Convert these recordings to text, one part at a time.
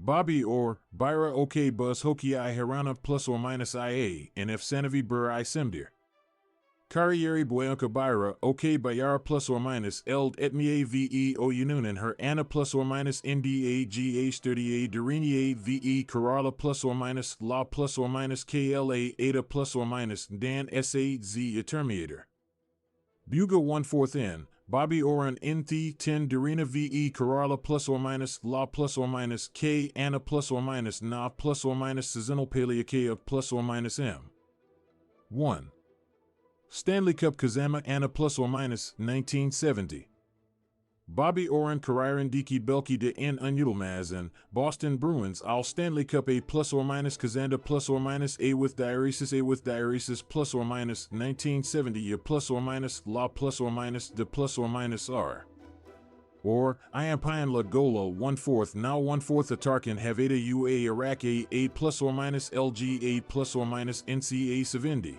Bobby Orr, Byra OK Buzz Hoki I Hirana plus or minus IA, and F Sanavi Bur I Simdir. Karrieri Boyanka Byra OK Bayara plus or minus Eld Etmie VE O Yununan her Anna plus or minus NDA GH 38 Durinie VE Kerala plus or minus La plus or minus KLA Ada plus or minus Dan SA Z Etermiator. Buga 1/4 N. Bobby Oren NT 10 Durina VE Kerala plus or minus La plus or minus K Anna plus or minus Na plus or minus Seasonal Paleakea plus or minus M. 1. Stanley Cup Kazama Anna plus or minus 1970. Bobby Oren Kariran Diki Belki de N Unutilmaz Boston Bruins All Stanley Cup A plus or minus Kazanda plus or minus A with diuresis plus or minus 1970 A plus or minus La plus or minus De plus or minus R. Or, I am Pian La Gola 1/4 now 1/4 Atarkan Haveda UA Iraq A plus or minus LG A plus or minus NCA Savindi.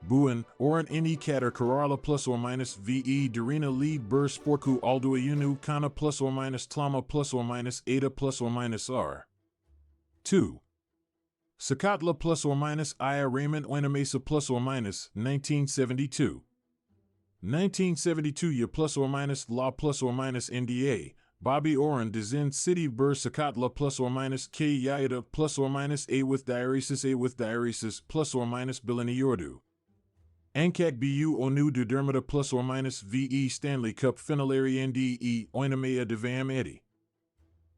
Buan, Oran Ini Katar Kerala plus or minus VE Durina Lead Bur Sporku Aldua Yunu Kana plus or minus Tlama plus or minus Ada plus or minus R. 2. Sakatla plus or minus Aya Raymond Oinamesa plus or minus 1972. 1972 Ya plus or minus La plus or minus NDA. Bobby Oren Dizin City Bur Sakatla plus or minus K Yaida plus or minus A with diuresis plus or minus Bilani Yordu. Ankak Bu Onu Dermata plus or minus VE Stanley Cup Finalary NDE Oinamea Devam Eddy.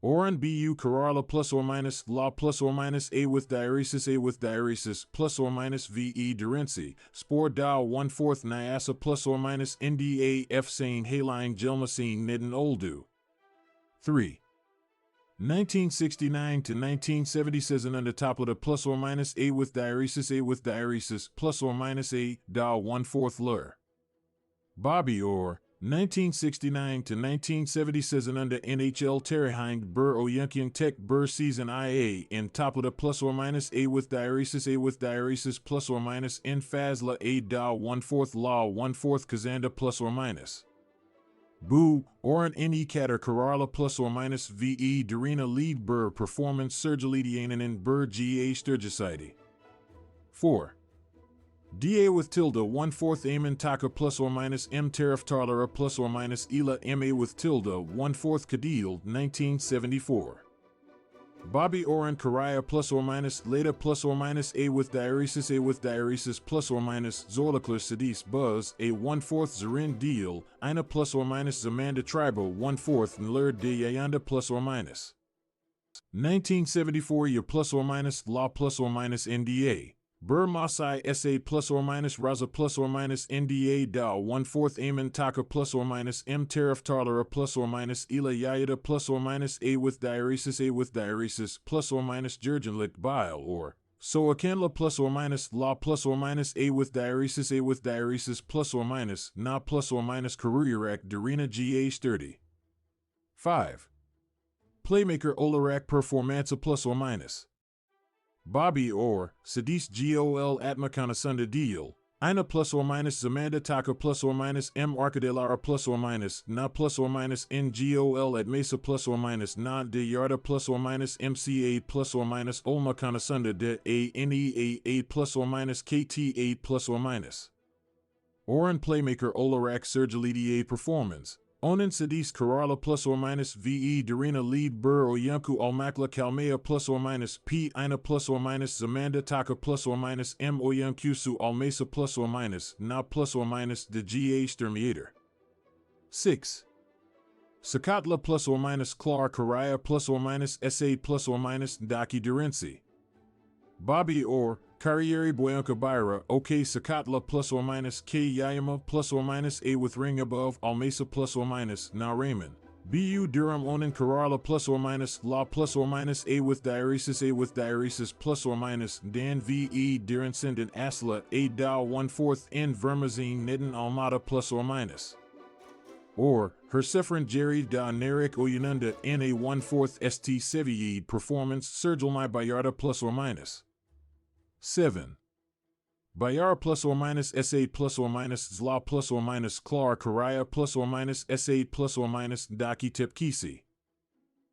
Oran Bu Kerala plus or minus La plus or minus A with diuresis plus or minus VE Durensi Spore Dow 1/4 Nyasa plus or minus NDA F Sane Haline Gelmasine Nidden Oldu. 3. 1969 to 1977 under Toplata plus or minus A with diuresis plus or minus A Dow 1/4 Lur. Bobby Orr 1969 to 1977 under NHL Terrihind Bur Oyunkyung Tech Bur Season IA in Toplata plus or minus A with diuresis plus or minus N Fazla A Dow 1/4 Law 1/4 Kazanda plus or minus. Boo, Oran Ini Katar Kerala plus or minus VE Durina Lead Bur Performance Surgilidianan in Bur GA Sturgicide. 4. DA with tilde 1/4 Amen Taka plus or minus M Tariff Tarlara plus or minus Ela MA with tilde 1/4 Kadil 1974. Bobby Oren Karaya plus or minus Leda plus or minus A with diuresis plus or minus Zorlakler Sadis Buzz A 1/4 Zarin Deal Ina plus or minus Zamanda Tribo 1/4 Nlur de Yayanda plus or minus 1974 Ya plus or minus La plus or minus NDA Bur Masai SA plus or minus Raza plus or minus NDA Dow 1/4 Amen Taka plus or minus M Tariff Tarlara plus or minus Ela Yayada plus or minus A with diuresis plus or minus Jurgenlick Bile or So Akenla plus or minus La plus or minus A with diuresis plus or minus Na plus or minus Karuyarak Darina GA Sturdy. 5. Playmaker Olarak Performanza plus or minus. Bobby Orr, Sadis Gol Atmakanasunda Deal, Ina plus or minus Zamanda Taka plus or minus M Arcadelara plus or minus Na plus or minus Ngol at Mesa plus or minus Na de Yarda plus or minus MCA plus or minus Olma Kanasunda de A plus or minus KT8 plus or minus. Oran Playmaker Olarak Surgilidia Performance. Onan Sadis Kerala plus or minus VE Durina Lead Bur Oyanku Almakla Kalmea plus or minus P Ina plus or minus Zamanda Taka plus or minus M Oyankusu Almesa plus or minus Na plus or minus the GA Sturmiator. 6. Sakatla plus or minus Klar Karaya plus or minus SA plus or minus Daki Durensi. Bobby Orr, Karrieri Boyanka Byra, OK Sakatla plus or minus K Yayama plus or minus A with ring above Almesa plus or minus Na Raymond. BU Durham Onan Kerala plus or minus La plus or minus A with diuresis plus or minus Dan VE Dirinsend and Asla A Dow 1/4 N Vermazine Nidden Almada plus or minus. Or, Hersefren Jerry da Narek Oyununda NA 1/4 ST Seviid Performance Sergilmai Bayarda plus or minus. 7. Bayara plus or minus SA plus or minus Zla plus or minus Klar Karaya plus or minus SA plus or minus Daki Tepkisi.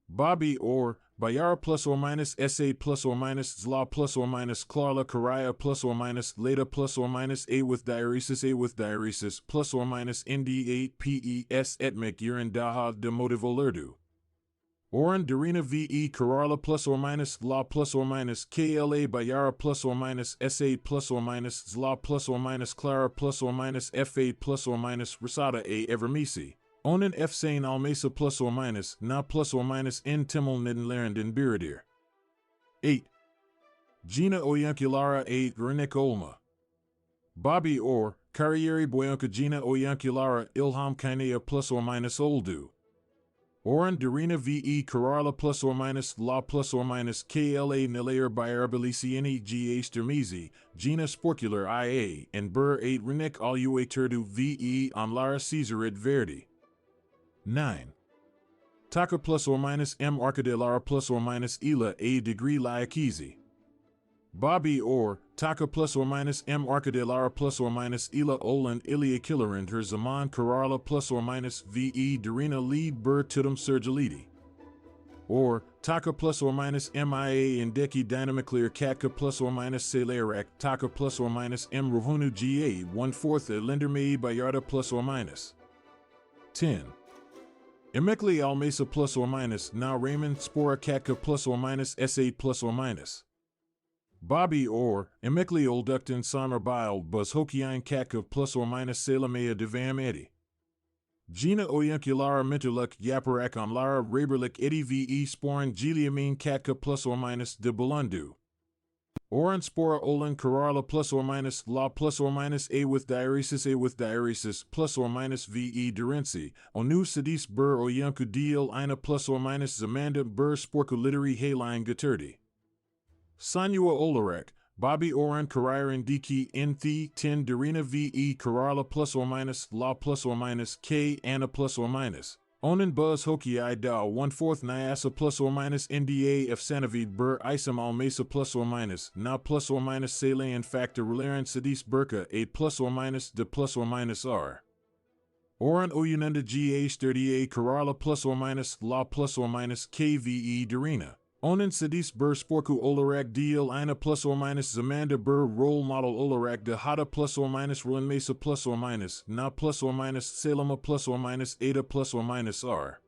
Bobby Orr, Bayara plus or minus SA plus or minus Zla plus or minus Klarla Karaya plus or minus Leda plus or minus A with diuresis plus or minus ND8 PES etmek urine daha de motivo lerdu. Oran Darina VE Kararla plus or minus La plus or minus KLA Bayara plus or minus SA plus or minus Zla plus or minus Clara plus or minus FA plus or minus Rasada A Evermisi. Onan F Sain Almesa plus or minus Na plus or minus N Timel Nidlenlerend Biradir. 8. Gina Oyankulara A Renek Olma. Bobby Orr, Carrieri Boyanka Gina Oyankulara Ilham Kainea plus or minus Oldu. Oran Darina VE Kararla plus or minus La plus or minus KLA Nilayer Bayarbalicieni GA Stermizi, Gina Sporcular IA, and Burr 8 Renek Alue Turdu VE on Lara Caesarid Verdi. 9. Taka plus or minus M Arcadelara plus or minus Ela A degree Laikizi. Bobby Orr, Taka plus or minus M Arcadelara plus or minus Ela Oland Ilia Killerand her Zaman Kararla plus or minus VE Darina Lead Bur Tudum Sergelidi. Or Taka plus or minus MIA Indeki Dynamiclear Katka plus or minus Selerak Taka plus or minus M Ravunu GA 1/4 Lindermei Bayarda plus or minus. 10. Emekli Almesa plus or minus Na Raymond Spora Katka plus or minus S8 plus or minus. Bobby Orr, Emekli Oldukton Sanar Bile Buzz Hokiine Katka plus or minus Salamea Devam Eddy. Gina Oyankulara Minterluk Yaparak on Lara Raberlik Eddy VE Sporen Giliamine Katka plus or minus De Bulundu. Oran Spora Olan Kararla plus or minus La plus or minus A with diuresis plus or minus VE Durensi, Onu Sadis Bur Oyanku Deal Ina plus or minus Zamanda Bur Sporku Literary Hayline Gaturdi. Sanua Olarek, Bobby Oran Kariran Diki Nthi 10 Darina VE Kararla plus or minus La plus or minus K Anna plus or minus. Onan Buzz Hoki I Da 1/4 Nyasa plus or minus NDA F Sanavid Bur Isam Almesa plus or minus Na plus or minus Salayan Factor Relaran Sadis Burka A plus or minus De plus or minus R. Oran Oyununda GA 30A Kararla plus or minus La plus or minus KVE Darina. Onan Sadis Bur Sporku Olarak Deal Ina plus or minus Zamanda Bur Role Model Olarak De Hada plus or minus Roland Mesa plus or minus Na plus or minus Salama plus or minus Ada plus or minus R.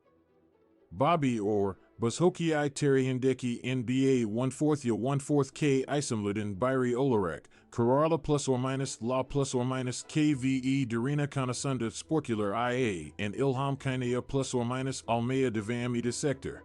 Bobby Orr, Buzhoki I Terry Hindeki NBA 1/4 Ya 1/4 K Isamludin Byri Olarak, Kararla plus or minus La plus or minus KVE Darina Kanasunda Sporcular IA, and Ilham Kainea plus or minus Almea Devam Eda Sector.